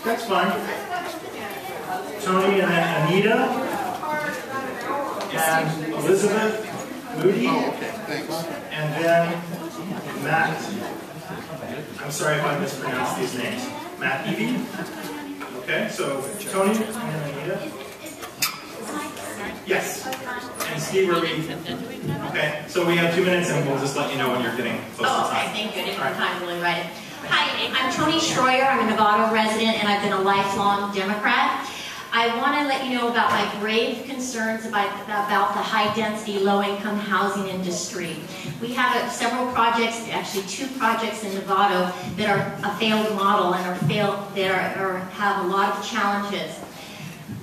That's fine. Tony and then Anita and Elizabeth Moody. Oh, okay, thanks. And then Matt. I'm sorry if I mispronounced these names. Matt Evie. Okay, so Tony and then Anita. Yes. And Steve, are we? Okay, so we have 2 minutes and we'll just let you know when you're getting close to time. Oh, okay, thank you. I didn't have time to really write it. Hi, I'm Tony Schroyer. I'm a Nevada resident and I've been a lifelong Democrat. I want to let you know about my grave concerns about the high-density, low-income housing industry. We have several projects, actually 2 projects in Nevada that are a failed model and have a lot of challenges.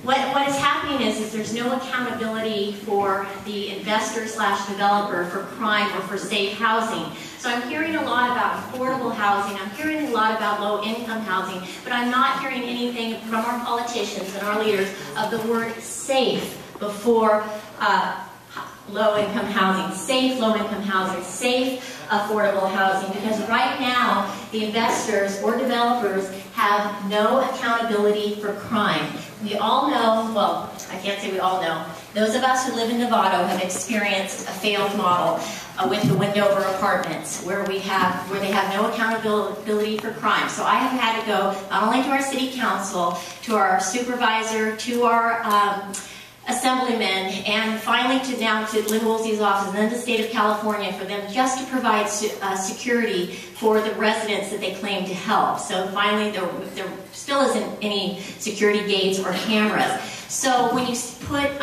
What is happening is there's no accountability for the investor/developer for crime or for safe housing. So I'm hearing a lot about affordable housing, I'm hearing a lot about low-income housing, but I'm not hearing anything from our politicians and our leaders of the word safe before low-income housing, safe low-income housing, safe affordable housing, because right now the investors or developers have no accountability for crime. We all know, well, I can't say we all know, those of us who live in Nevada have experienced a failed model with the Wendover apartments where they have no accountability for crime. So I have had to go not only to our city council, to our supervisor, to our assemblymen, and finally now to Lynn Woolsey's office, and then the state of California, for them just to provide security for the residents that they claim to help. So finally, there still isn't any security gates or cameras. So when you put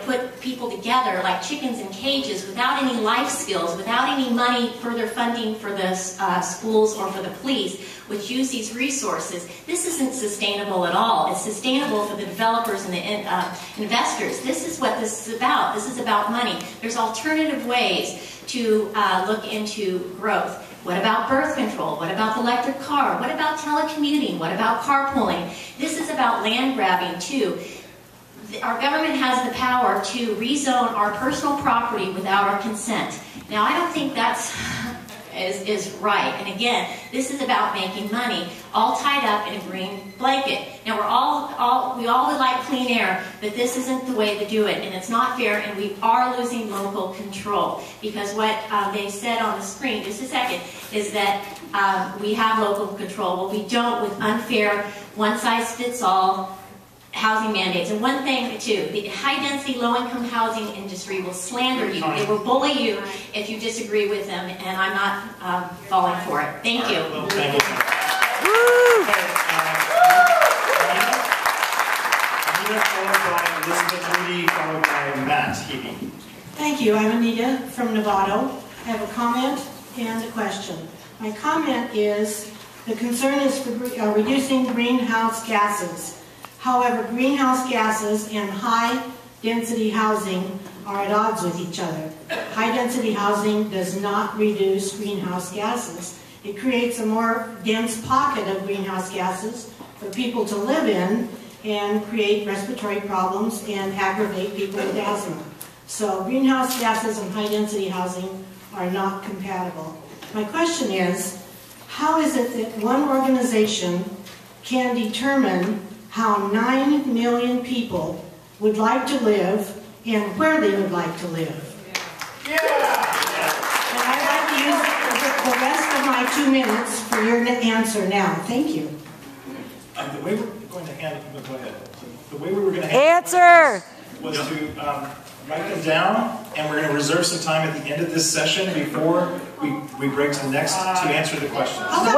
put people together like chickens in cages without any life skills, without any money, further funding for the schools or for the police, which use these resources, this isn't sustainable at all. It's sustainable for the developers and the investors. This is what this is about. This is about money. There's alternative ways to look into growth. What about birth control? What about the electric car? What about telecommuting? What about carpooling? This is about land grabbing too. Our government has the power to rezone our personal property without our consent. Now, I don't think that's is right. And again, this is about making money, all tied up in a green blanket. Now, we all would like clean air, but this isn't the way to do it, and it's not fair, and we are losing local control. Because what they said on the screen, just a second, is that we have local control. Well, we don't with unfair, one-size-fits-all housing mandates. And one thing, too, the high-density, low-income housing industry will slander you. They will bully you if you disagree with them, and I'm not falling for it. Thank you. Well, thank you. Anita, followed by Elizabeth Moody, followed by Matt Hebe. Thank you. I'm Anita from Novato. I have a comment and a question. My comment is, the concern is for reducing greenhouse gases. However, greenhouse gases and high-density housing are at odds with each other. High-density housing does not reduce greenhouse gases. It creates a more dense pocket of greenhouse gases for people to live in and create respiratory problems and aggravate people with asthma. So greenhouse gases and high-density housing are not compatible. My question is, how is it that one organization can determine how 9 million people would like to live and where they would like to live? Yeah! And I'd like to use the rest of my 2 minutes for your answer now. Thank you. The way we're going to handle it, go ahead. The way we were going to answer was to write them down, and we're going to reserve some time at the end of this session before we break to the next to answer the questions. I've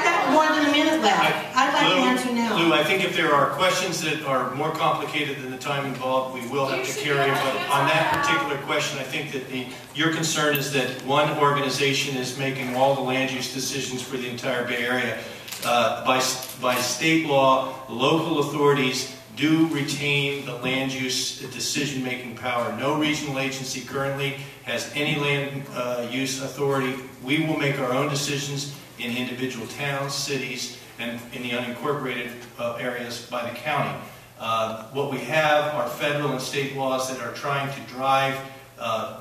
got more than a minute left. I'd like to answer now. Lou, I think if there are questions that are more complicated than the time involved, we will have to carry it. But on that particular question, I think that your concern is that one organization is making all the land use decisions for the entire Bay Area. By state law, local authorities do retain the land use decision-making power. No regional agency currently has any land use authority. We will make our own decisions in individual towns, cities, and in the unincorporated areas by the county. What we have are federal and state laws that are trying to drive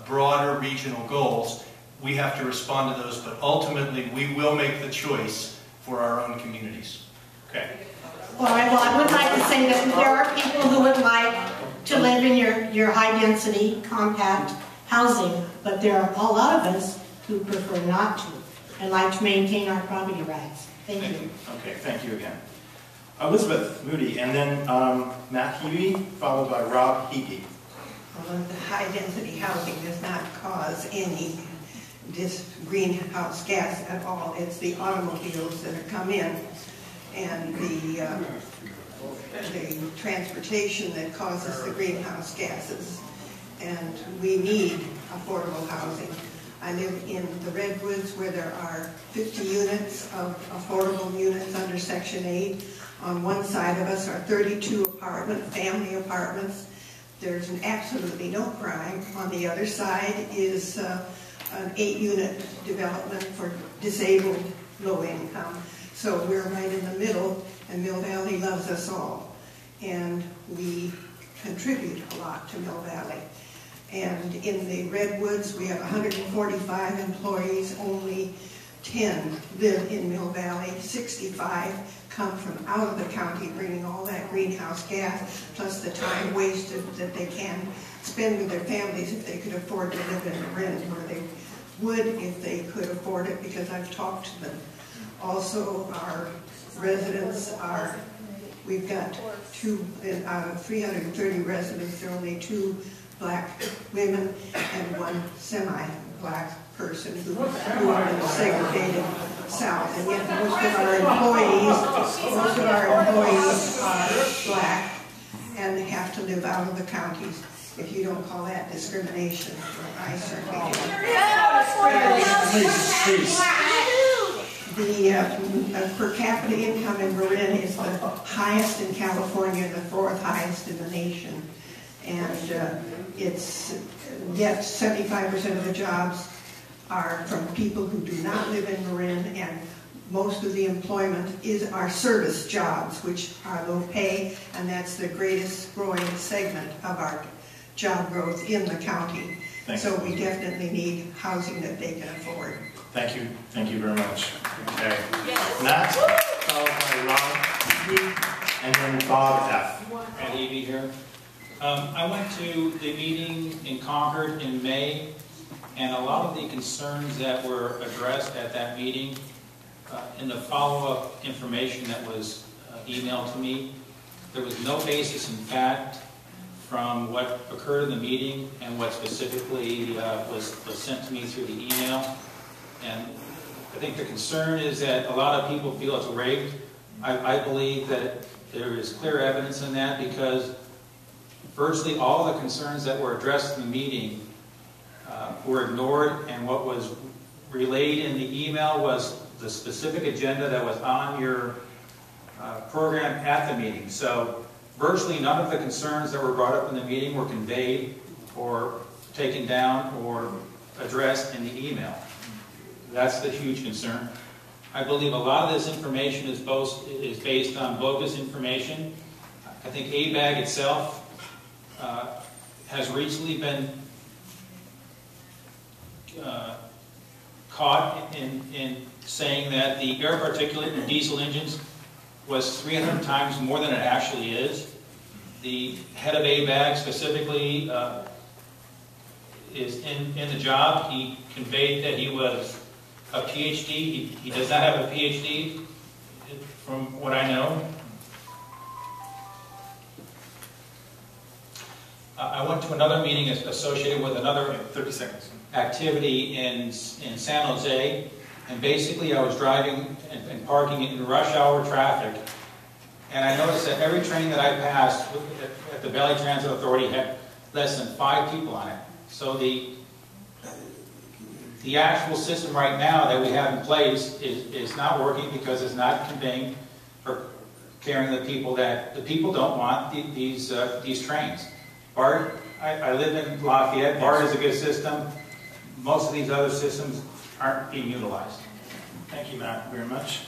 broader regional goals. We have to respond to those, but ultimately we will make the choice for our own community. communities. Okay. Well, I would like to say that there are people who would like to live in your high-density, compact housing, but there are a lot of us who prefer not to and like to maintain our property rights. Thank you. Okay, thank you again. Elizabeth Moody, and then Matt Hebe, followed by Rob Hebe. Well, the high-density housing does not cause any greenhouse gas at all. It's the automobiles that have come in and the transportation that causes the greenhouse gases. And we need affordable housing. I live in the Redwoods where there are 50 units of affordable units under Section 8. On one side of us are 32 family apartments. There's absolutely no crime. On the other side is an 8-unit development for disabled, low income. So we're right in the middle, and Mill Valley loves us all. And we contribute a lot to Mill Valley. And in the Redwoods, we have 145 employees, only 10 live in Mill Valley, 65 come from out of the county, bringing all that greenhouse gas, plus the time wasted that they can spend with their families if they could afford to live in Marin, where they would if they could afford it, because I've talked to them. Also, our residents are, we've got out of 330 residents, there are only 2 black women and 1 semi-black person who are in the segregated South. And yet most of our employees are black and have to live out of the counties. If you don't call that discrimination, I certainly do. The per capita income in Marin is the highest in California, the 4th highest in the nation. And yet 75% of the jobs are from people who do not live in Marin, and most of the employment are service jobs, which are low pay, and that's the greatest growing segment of our job growth in the county. So we definitely need housing that they can afford. Thank you very much. Okay. Matt, followed by Rob, and then Bob F. Matt Evie here. I went to the meeting in Concord in May, and a lot of the concerns that were addressed at that meeting, in the follow-up information that was emailed to me, there was no basis in fact from what occurred in the meeting and what specifically was sent to me through the email. And I think the concern is that a lot of people feel it's rigged. I believe that there is clear evidence in that, because virtually all the concerns that were addressed in the meeting were ignored, and what was relayed in the email was the specific agenda that was on your program at the meeting. So virtually none of the concerns that were brought up in the meeting were conveyed or taken down or addressed in the email. That's the huge concern. I believe a lot of this information is based on bogus information. I think ABAG itself has recently been caught in saying that the air particulate in diesel engines was 300 times more than it actually is. The head of ABAG specifically is in the job. He conveyed that he was a PhD. He does not have a PhD, from what I know. I went to another meeting associated with another 30 seconds. Activity in San Jose, and basically I was driving and parking in rush hour traffic, and I noticed that every train that I passed at the Valley Transit Authority had less than 5 people on it. So the actual system right now that we have in place is not working, because it's not conveying or carrying the people that the people don't want these trains. BART, I live in Lafayette. BART is a good system. Most of these other systems aren't being utilized. Thank you, Matt, very much.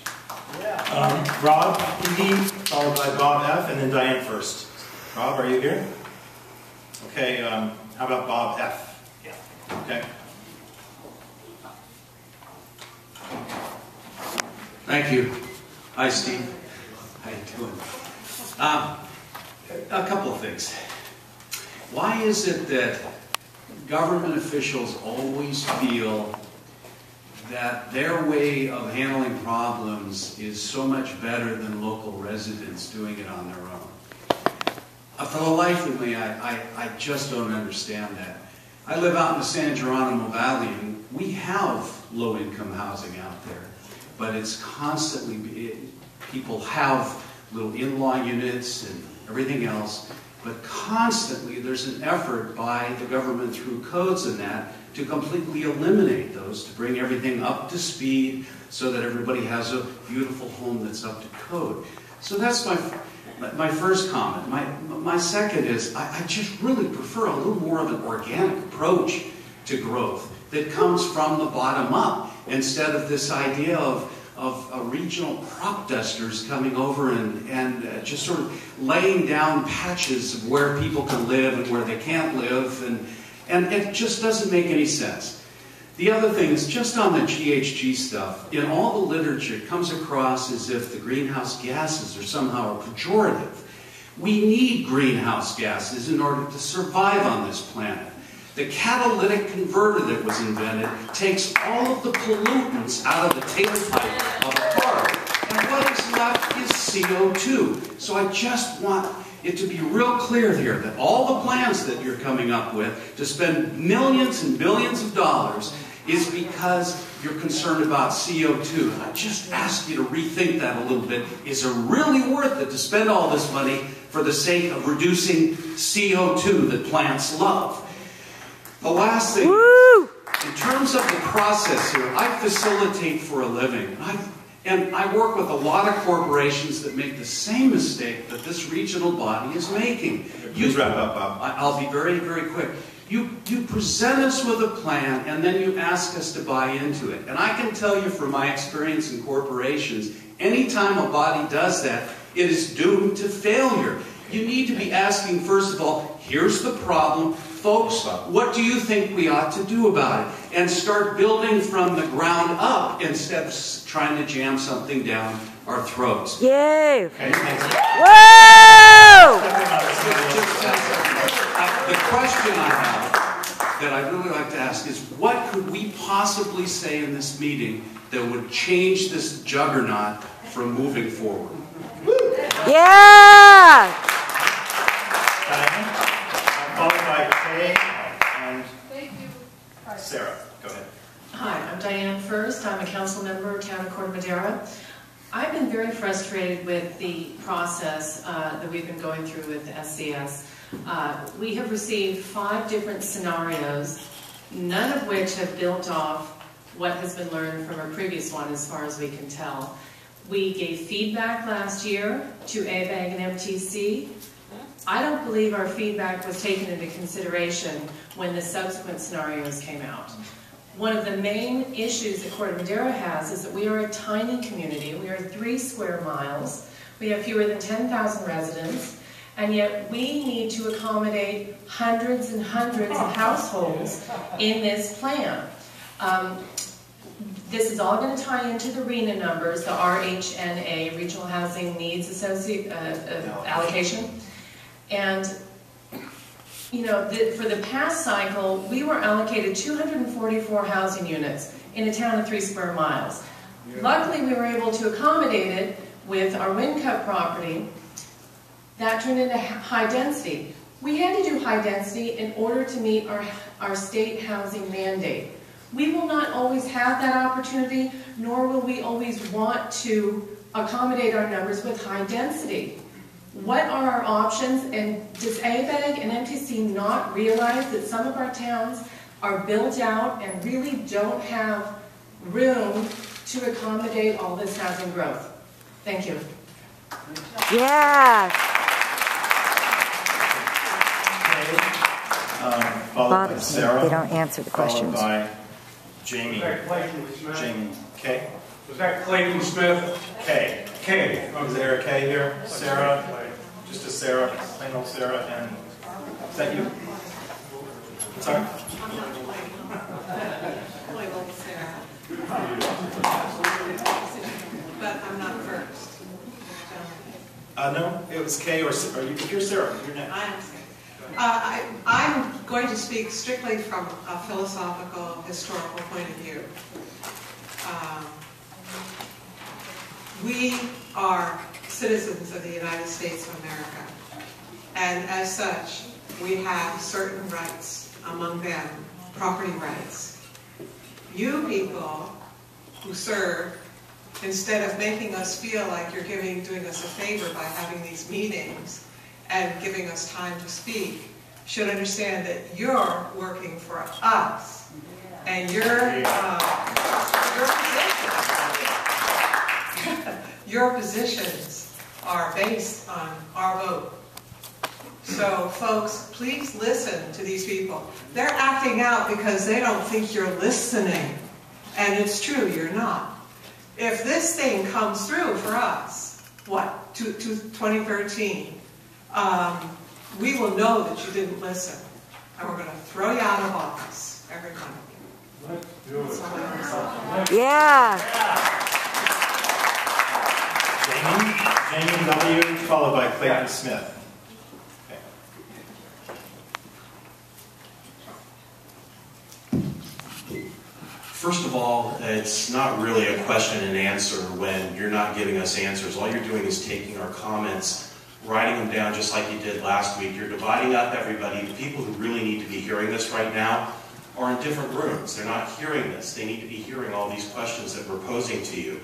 Rob E, followed by Bob F, and then Diane first. Rob, are you here? Okay, how about Bob F? Yeah. Okay. Thank you. Hi, Steve. How you doing? A couple of things. Why is it that government officials always feel that their way of handling problems is so much better than local residents doing it on their own? For the life of me, I just don't understand that. I live out in the San Geronimo Valley, and we have low-income housing out there, but it's constantly, people have little in-law units and everything else, but constantly there's an effort by the government through codes and that to completely eliminate those, to bring everything up to speed so that everybody has a beautiful home that's up to code. So that's my first comment. My second is I just really prefer a little more of an organic approach to growth that comes from the bottom up instead of this idea of regional crop dusters coming over and just sort of laying down patches of where people can live and where they can't live, and it just doesn't make any sense. The other thing is just on the GHG stuff, in all the literature it comes across as if the greenhouse gases are somehow a pejorative. We need greenhouse gases in order to survive on this planet. The catalytic converter that was invented takes all of the pollutants out of the tailpipe of a car, and what is left is CO2. So I just want it to be real clear here that all the plans that you're coming up with to spend millions and billions of dollars is because you're concerned about CO2. And I just ask you to rethink that a little bit. Is it really worth it to spend all this money for the sake of reducing CO2 that plants love? The last thing, in terms of the process here, I facilitate for a living. And I work with a lot of corporations that make the same mistake that this regional body is making. Please wrap up, Bob. I'll be very, very quick. You present us with a plan, and then you ask us to buy into it. And I can tell you from my experience in corporations, anytime a body does that, it is doomed to failure. You need to be asking, first of all, here's the problem. Folks, what do you think we ought to do about it? And start building from the ground up instead of trying to jam something down our throats. Yay! Okay, thanks. Whoa! The question I have that I'd really like to ask is, what could we possibly say in this meeting that would change this juggernaut from moving forward? Yeah! Diane, followed by Kay and Sarah. Go ahead. Hi, I'm Diane First. I'm a council member, Town of Corte Madera. I've been very frustrated with the process that we've been going through with SCS. We have received 5 different scenarios, none of which have built off what has been learned from our previous one as far as we can tell. We gave feedback last year to ABAG and MTC. I don't believe our feedback was taken into consideration when the subsequent scenarios came out. One of the main issues that Corte Madera has is that we are a tiny community. We are 3 square miles. We have fewer than 10,000 residents, and yet we need to accommodate hundreds and hundreds of households in this plan. This is all going to tie into the RHNA numbers, the RHNA, Regional Housing Needs Allocation. And, you know, for the past cycle, we were allocated 244 housing units in a town of 3 square miles. Luckily, we were able to accommodate it with our wind cut property. That turned into high density. We had to do high density in order to meet our state housing mandate. We will not always have that opportunity, nor will we always want to accommodate our numbers with high density. What are our options, and does ABAG and MTC not realize that some of our towns are built out and really don't have room to accommodate all this housing growth? Thank you. Yeah. Followed Bob, by Sarah. they don't answer the questions. Followed by Jamie. Jamie. Kay? Was that Clayton Smith? Kay. Kay. Is there a K here? Sarah? Just a Sarah, plain old Sarah, and is that you? Sorry? Plain old Sarah. But I'm not first. No, it was Kay or you're Sarah. You're next. I'm going to speak strictly from a philosophical, historical point of view. We are citizens of the United States of America, and as such, we have certain rights, among them property rights. You people who serve, instead of making us feel like you're doing us a favor by having these meetings and giving us time to speak, should understand that you're working for us, and your positions are based on our vote. So folks, please listen to these people. They're acting out because they don't think you're listening. And it's true, you're not. If this thing comes through for us, what, 2013, we will know that you didn't listen. And we're going to throw you out of office, every one of you. Let's do it. Yeah. Jamie W., followed by Clayton Smith. First of all, it's not really a question and answer when you're not giving us answers. All you're doing is taking our comments, writing them down just like you did last week. You're dividing up everybody. The people who really need to be hearing this right now are in different rooms. They're not hearing this. They need to be hearing all these questions that we're posing to you.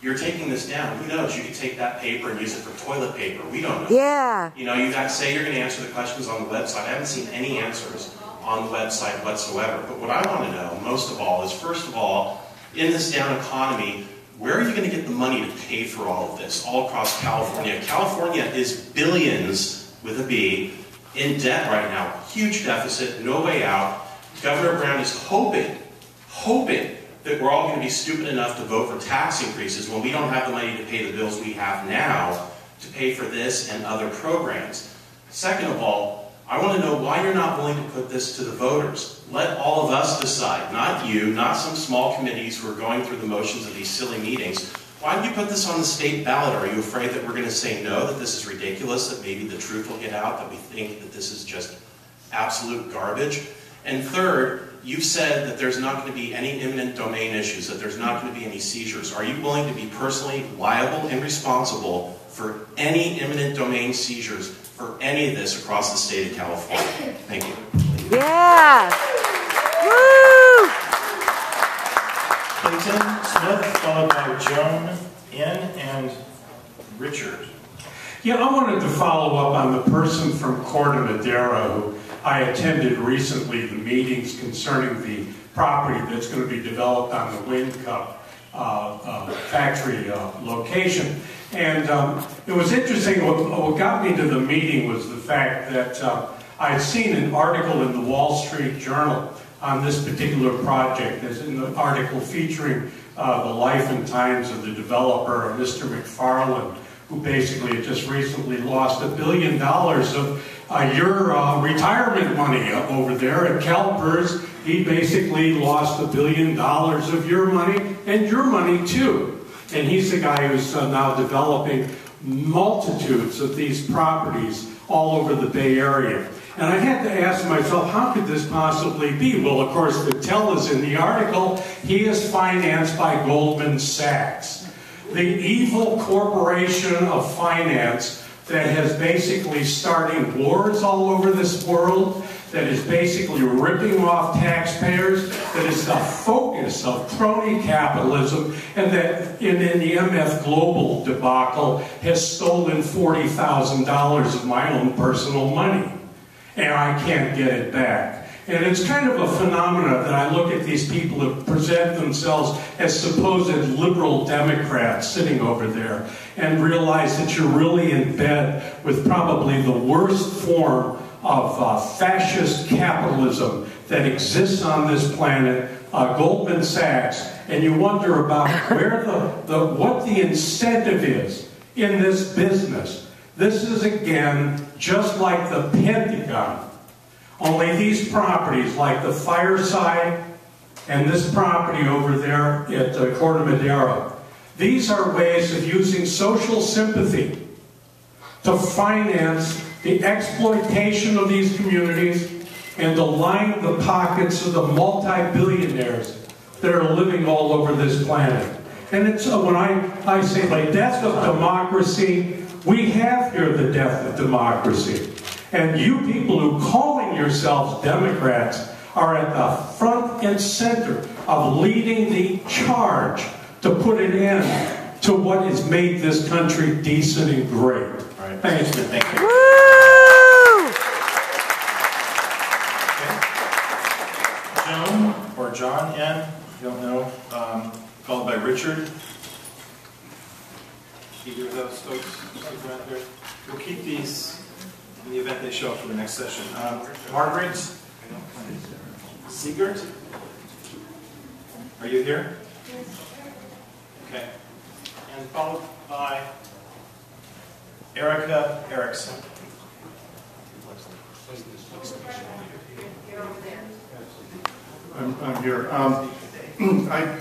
You're taking this down. Who knows? You could take that paper and use it for toilet paper. We don't know. Yeah. You know, you got to say you're going to answer the questions on the website. I haven't seen any answers on the website whatsoever. But what I want to know, most of all, is first of all, in this down economy, where are you going to get the money to pay for all of this all across California? California is billions, with a B, in debt right now. Huge deficit, no way out. Governor Brown is hoping that we're all going to be stupid enough to vote for tax increases when we don't have the money to pay the bills we have now to pay for this and other programs. Second of all, I want to know why you're not willing to put this to the voters. Let all of us decide, not you, not some small committees who are going through the motions of these silly meetings. Why did you put this on the state ballot? Are you afraid that we're going to say no, that this is ridiculous, that maybe the truth will get out, that we think that this is just absolute garbage? And third, you've said that there's not going to be any eminent domain issues, that there's not going to be any seizures. Are you willing to be personally liable and responsible for any eminent domain seizures for any of this across the state of California? Thank you. Yeah. Woo! Clayton Smith, followed by Joan N. and Richard. Yeah, I wanted to follow up on the person from Corte Madera who I attended recently the meetings concerning the property that's going to be developed on the Wind Cup factory location. And it was interesting, what got me to the meeting was the fact that I had seen an article in the Wall Street Journal on this particular project. There's an article featuring the life and times of the developer, Mr. McFarland, who basically just recently lost $1 billion of your retirement money over there at CalPERS. He basically lost $1 billion of your money and your money too. And he's the guy who's now developing multitudes of these properties all over the Bay Area. And I had to ask myself, how could this possibly be? Well, of course, the tell is in the article. He is financed by Goldman Sachs, the evil corporation of finance that has basically starting wars all over this world, that is basically ripping off taxpayers, that is the focus of crony capitalism, and that in the MF Global debacle has stolen $40,000 of my own personal money. And I can't get it back. And it's kind of a phenomenon that I look at these people who present themselves as supposed liberal Democrats sitting over there and realize that you're really in bed with probably the worst form of fascist capitalism that exists on this planet, Goldman Sachs, and you wonder about where what the incentive is in this business. This is, again, just like the Pentagon. Only these properties, like the Fireside and this property over there at Corte Madera, these are ways of using social sympathy to finance the exploitation of these communities and to line the pockets of the multi-billionaires that are living all over this planet. And it's when I say like death of democracy, we have here the death of democracy. And you people who calling yourselves Democrats are at the front and center of leading the charge to put an end to what has made this country decent and great. All right. Thank you. Thank you. Woo! Okay. Joan or John N. Don't know. Followed by Richard. Either of those folks around here. We'll keep these in the event they show up for the next session. Margaret Siegert. Are you here? Okay. And followed by Erica Erickson. I'm here.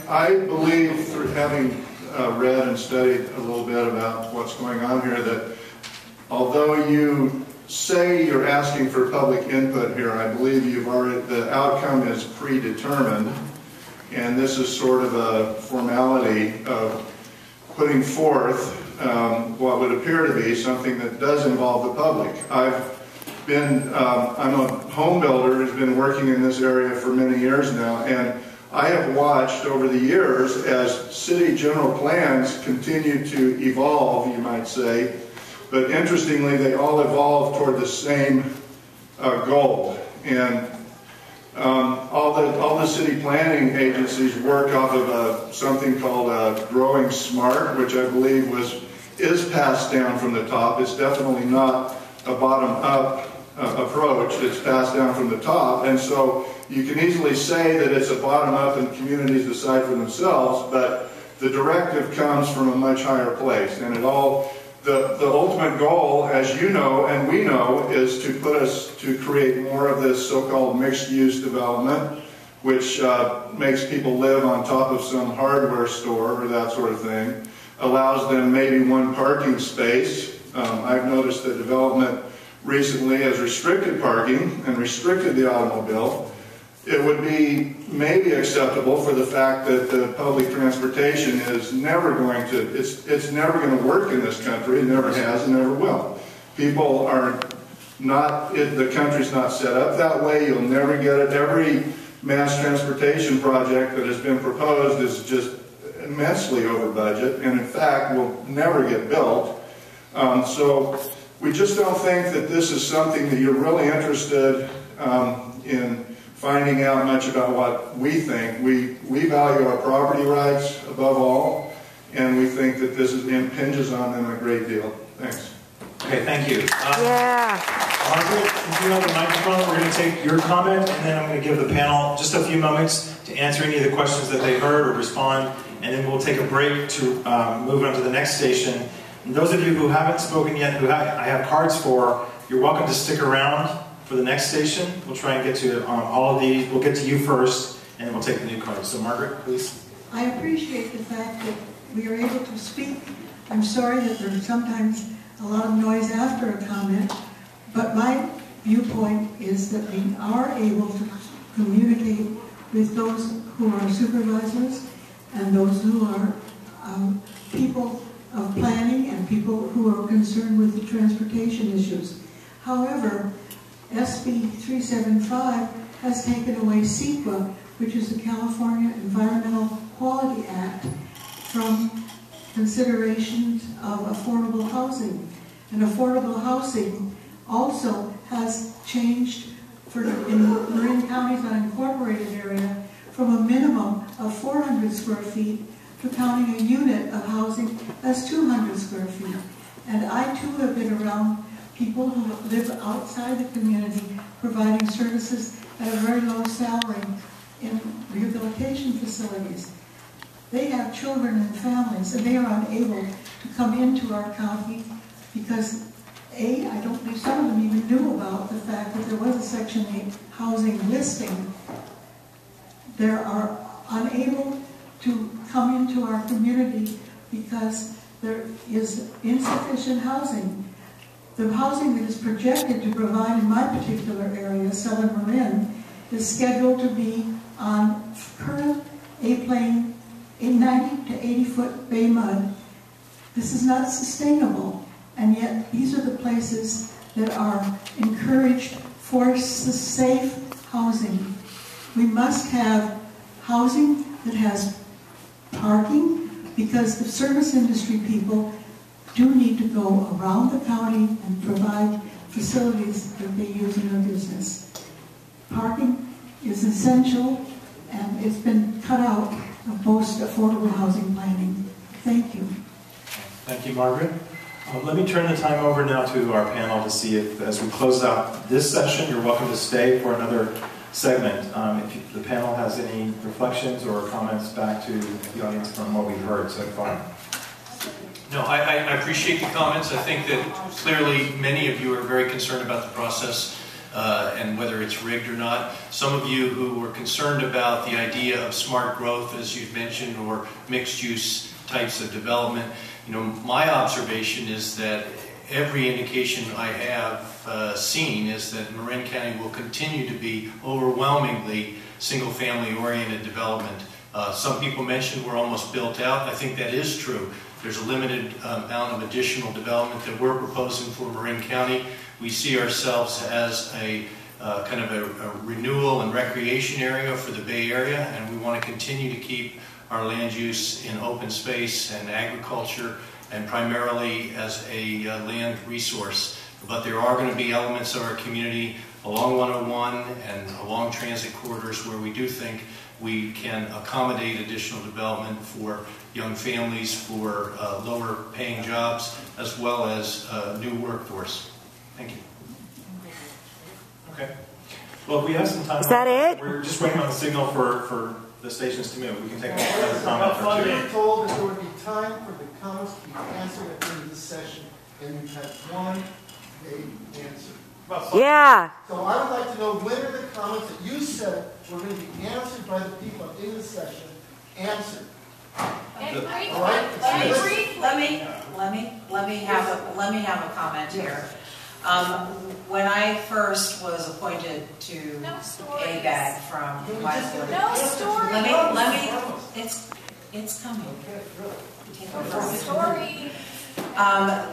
I believe, through having read and studied a little bit about what's going on here, that although you say you're asking for public input here, I believe you've already, the outcome is predetermined, and this is sort of a formality of putting forth what would appear to be something that does involve the public. I'm a home builder who's been working in this area for many years now, and I have watched over the years as city general plans continue to evolve, you might say, but interestingly they all evolve toward the same goal. And all the city planning agencies work off of something called Growing Smart, which I believe is passed down from the top. It's definitely not a bottom-up approach. It's passed down from the top, and so you can easily say that it's a bottom-up and communities decide for themselves, but the directive comes from a much higher place, and the ultimate goal, as you know and we know, is to create more of this so-called mixed-use development, which makes people live on top of some hardware store or that sort of thing, allows them maybe one parking space. I've noticed that development recently has restricted parking and restricted the automobile. It would be maybe acceptable for the fact that the public transportation is never going to, it's never going to work in this country. It never has and never will. People are not, the country's not set up that way. You'll never get it. Every mass transportation project that has been proposed is just immensely over budget, and in fact will never get built. So we just don't think that this is something that you're really interested in finding out much about what we think. We value our property rights above all, and we think that this impinges on them a great deal. Thanks. Okay, thank you. Yeah. Margaret, if you have the microphone, we're going to take your comment, and then I'm going to give the panel just a few moments to answer any of the questions that they heard or respond, and then we'll take a break to move on to the next station. And those of you who haven't spoken yet, who I have cards for, you're welcome to stick around for the next station. We'll try and get to all of these. We'll get to you first, and then we'll take the new cards. So Margaret, please. I appreciate the fact that we are able to speak. I'm sorry that there's sometimes a lot of noise after a comment, but my viewpoint is that we are able to communicate with those who are supervisors and those who are people of planning and people who are concerned with the transportation issues. However, SB 375 has taken away CEQA, which is the California Environmental Quality Act, from considerations of affordable housing. And affordable housing also has changed in Marin County's unincorporated area from a minimum of 400 square feet to counting a unit of housing as 200 square feet. And I too have been around people who live outside the community providing services at a very low salary in rehabilitation facilities. They have children and families, and they are unable to come into our county because I don't believe some of them even knew about the fact that there was a Section 8 housing listing. They are unable to come into our community because there is insufficient housing. The housing that is projected to provide in my particular area, Southern Marin, is scheduled to be on current A-plane, 90 to 80-foot bay mud. This is not sustainable, and yet these are the places that are encouraged for safe housing. We must have housing that has parking, because the service industry people do need to go around the county and provide facilities that they use in their business. Parking is essential, and it's been cut out of most affordable housing planning. Thank you. Thank you, Margaret. Let me turn the time over now to our panel to see if, as we close out this session, you're welcome to stay for another segment. If the panel has any reflections or comments back to the audience from what we've heard so far. No, I appreciate the comments. I think that clearly many of you are very concerned about the process and whether it's rigged or not. Some of you who were concerned about the idea of smart growth, as you've mentioned, or mixed-use types of development. You know, my observation is that every indication I have seen is that Marin County will continue to be overwhelmingly single-family oriented development. Some people mentioned we're almost built out. I think that is true. There's a limited amount of additional development that we're proposing for Marin County. We see ourselves as a kind of a renewal and recreation area for the Bay Area, and we want to continue to keep our land use in open space and agriculture, and primarily as a land resource. But there are going to be elements of our community along 101 and along transit corridors where we do think we can accommodate additional development for young families, for lower paying jobs, as well as new workforce. Thank you. Okay. Well, we have some time. Is that it? We're just waiting on the signal for the stations to move. We can take another comment or two. We were told that there would be time for the comments to be answered at the end of the session, and we've had one answer. Yeah. So I would like to know, when are the comments that you said were going to be answered by the people in the session answered? Let me have a comment here. When I first was appointed to ABAG from it's coming.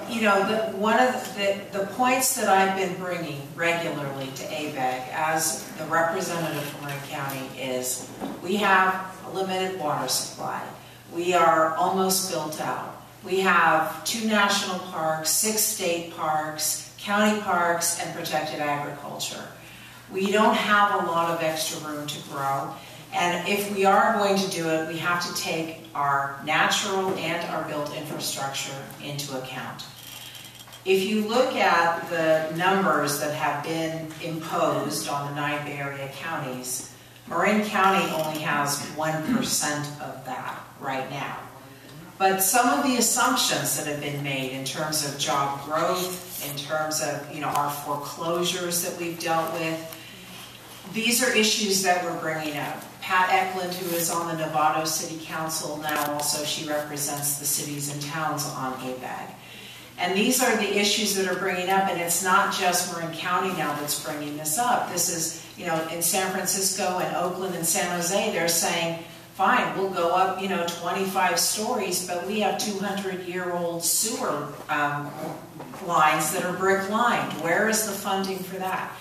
You know, one of the points that I've been bringing regularly to ABAG as the representative from Marin County is we have a limited water supply. We are almost built out. We have 2 national parks, 6 state parks, county parks, and protected agriculture. We don't have a lot of extra room to grow, and if we are going to do it, we have to take our natural and our built infrastructure into account. If you look at the numbers that have been imposed on the 9 Bay Area counties, Marin County only has 1% of that right now. But some of the assumptions that have been made in terms of job growth, in terms of, you know, our foreclosures that we've dealt with, these are issues that we're bringing up. Pat Eklund, who is on the Novato City Council now, also she represents the cities and towns on ABAG. And these are the issues that are bringing up, and it's not just Marin County now that's bringing this up. This is, you know, in San Francisco and Oakland and San Jose, they're saying, fine, we'll go up, you know, 25 stories, but we have 200-year-old sewer lines that are brick lined. Where is the funding for that?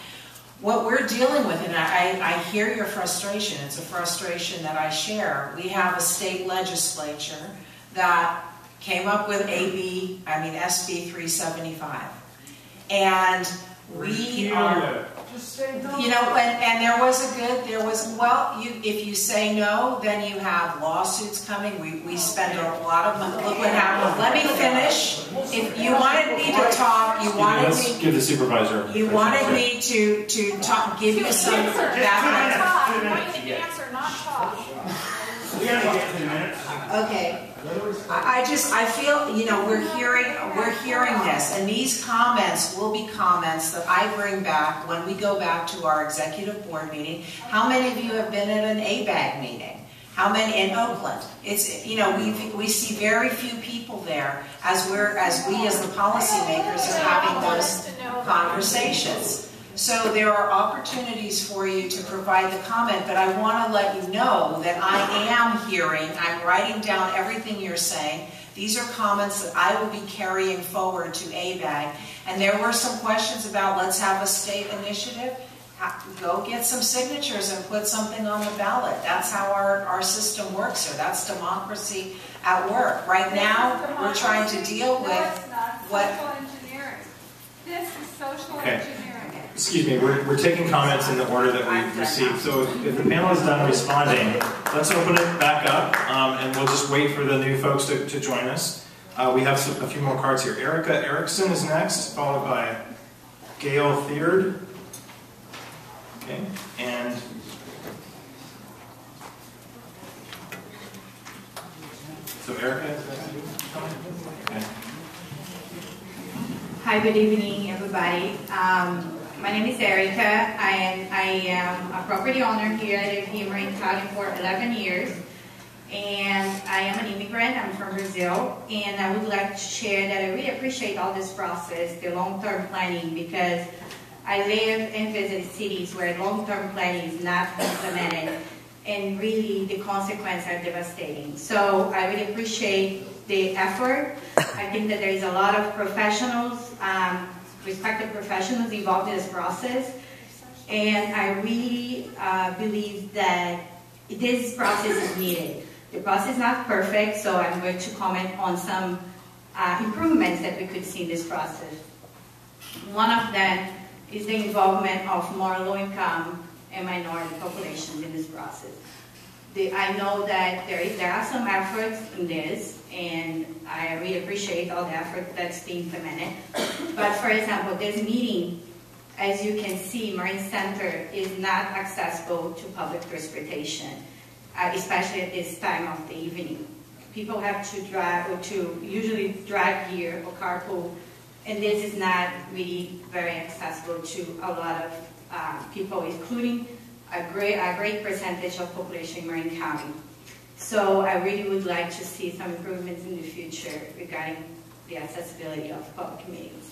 What we're dealing with, and I hear your frustration, it's a frustration that I share. We have a state legislature that came up with SB 375. And we are, you know, and if you say no, then you have lawsuits coming. We spend a lot of money. Look what happened. Let me finish. If you wanted me to talk, give the supervisor. You wanted me to talk, give you some background. I want you to answer, not talk. Okay. I feel, you know, we're hearing this, and these comments will be comments that I bring back when we go back to our executive board meeting. How many of you have been at an ABAG meeting? How many in Oakland? It's, you know, we see very few people there as we as the policymakers are having those conversations. So there are opportunities for you to provide the comment, but I want to let you know that I am hearing, I'm writing down everything you're saying. These are comments that I will be carrying forward to ABAG. And there were some questions about, let's have a state initiative. Go get some signatures and put something on the ballot. That's how our system works here. That's democracy at work. Right now, we're trying to deal with what... Social engineering. This is social Okay. engineering. Excuse me, we're taking comments in the order that we've received. So if the panel is done responding, let's open it back up, and we'll just wait for the new folks to join us. We have a few more cards here. Erica Erickson is next, followed by Gail Theard. Okay, and so Erica, is that you? Okay. Hi, good evening, everybody. My name is Erica. I am a property owner here. I live here in Marin County for 11 years. And I am an immigrant. I'm from Brazil. And I would like to share that I really appreciate all this process, the long-term planning, because I live and visit cities where long-term planning is not implemented, and really the consequences are devastating. So I really appreciate the effort. I think that there is a lot of professionals, respected professionals involved in this process, and I really believe that this process is needed. The process is not perfect, so I'm going to comment on some improvements that we could see in this process. One of them is the involvement of more low-income and minority populations in this process. I know that there are some efforts in this, and I really appreciate all the effort that's being implemented. But for example, this meeting, as you can see, Marin Center is not accessible to public transportation, especially at this time of the evening. People have to drive, or to usually drive here or carpool, and this is not really very accessible to a lot of people, including a great percentage of population in Marin County. So I really would like to see some improvements in the future regarding the accessibility of public meetings.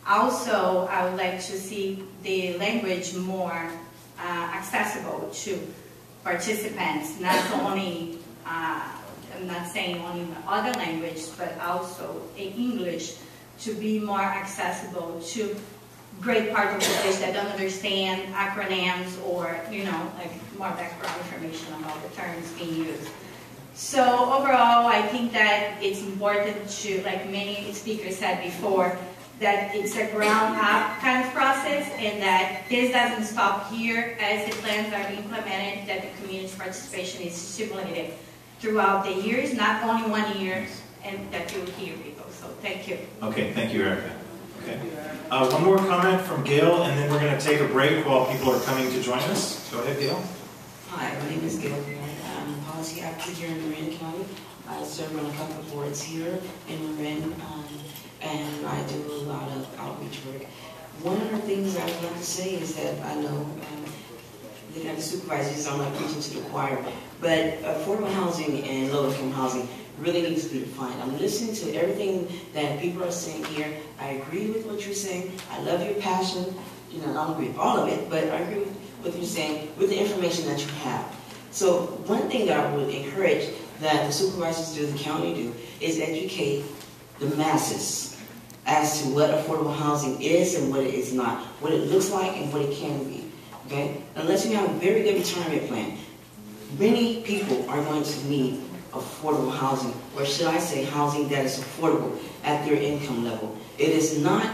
Also, I would like to see the language more accessible to participants, not only, I'm not saying only the other language, but also in English, to be more accessible to great part of the population that don't understand acronyms or, you know, like more background information about the terms being used. So overall, I think that it's important to, like many speakers said before, that it's a ground-up kind of process, and that this doesn't stop here as the plans are implemented, that the community participation is stimulated throughout the years, not only 1 year, and that you'll hear people. So thank you. Okay, thank you, Erica. Okay. One more comment from Gail, and then we're going to take a break while people are coming to join us. Go ahead, Gail. Hi, my name is Gail. I'm a policy advocate here in Marin County. I serve on a couple of boards here in Marin, and I do a lot of outreach work. One of the things I would like to say is that I know the supervisors, I'm not preaching to the choir, but affordable housing and low-income housing really needs to be defined. I'm listening to everything that people are saying here. I agree with what you're saying. I love your passion. You know, I don't agree with all of it, but I agree with what you're saying with the information that you have. So one thing that I would encourage that the supervisors do, the county do, is educate the masses as to what affordable housing is and what it is not, what it looks like and what it can be. Okay? Unless you have a very good retirement plan, many people are going to need affordable housing, or should I say housing that is affordable at their income level. It is not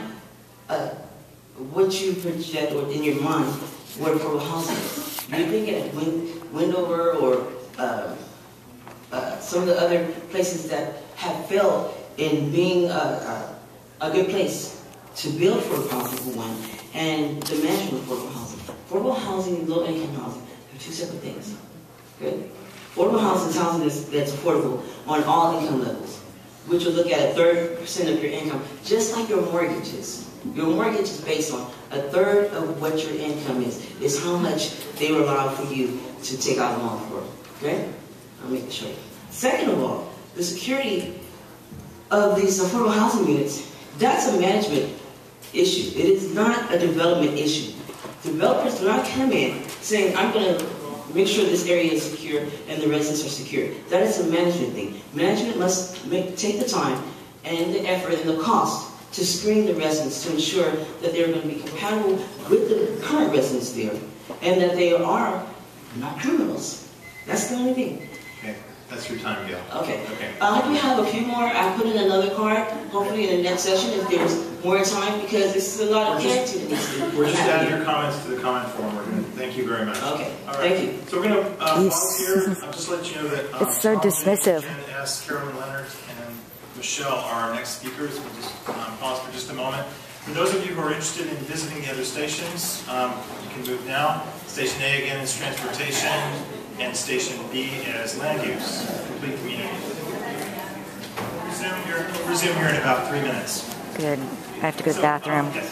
what you project or in your mind what affordable housing is. You're thinking of Wendover or some of the other places that have failed in being a good place to build for a profitable one and demand for affordable housing. Affordable housing and low income housing are two separate things. Good? Affordable housing is housing that's affordable on all income levels, which will look at 1/3% of your income, just like your mortgage is. Your mortgage is based on 1/3 of what your income is how much they will allow for you to take out a loan for. Okay? I'll make it short. Second of all, the security of these affordable housing units, that's a management issue. It is not a development issue. Developers do not come in saying, I'm going to make sure this area is secure and the residents are secure. That is a management thing. Management must take the time and the effort and the cost to screen the residents to ensure that they're going to be compatible with the current residents there and that they are not criminals. That's the only thing. Okay, that's your time, Gail. Okay. I do have a few more. I put in another card, hopefully in the next session if there's more time, because it's a lot of clarity that needs to be. We're just adding your comments to the comment form. We're going to thank you very much. Okay, all right. Thank you. So we're going to pause here. I'll just let you know that It's so dismissive. Jen S., Carolyn Leonard, and Michelle are our next speakers. We'll just pause for just a moment. For those of you who are interested in visiting the other stations, you can move now. Station A again is transportation, and Station B is land use, complete community. We'll resume here in about 3 minutes. Good. I have to go to the bathroom. Yes.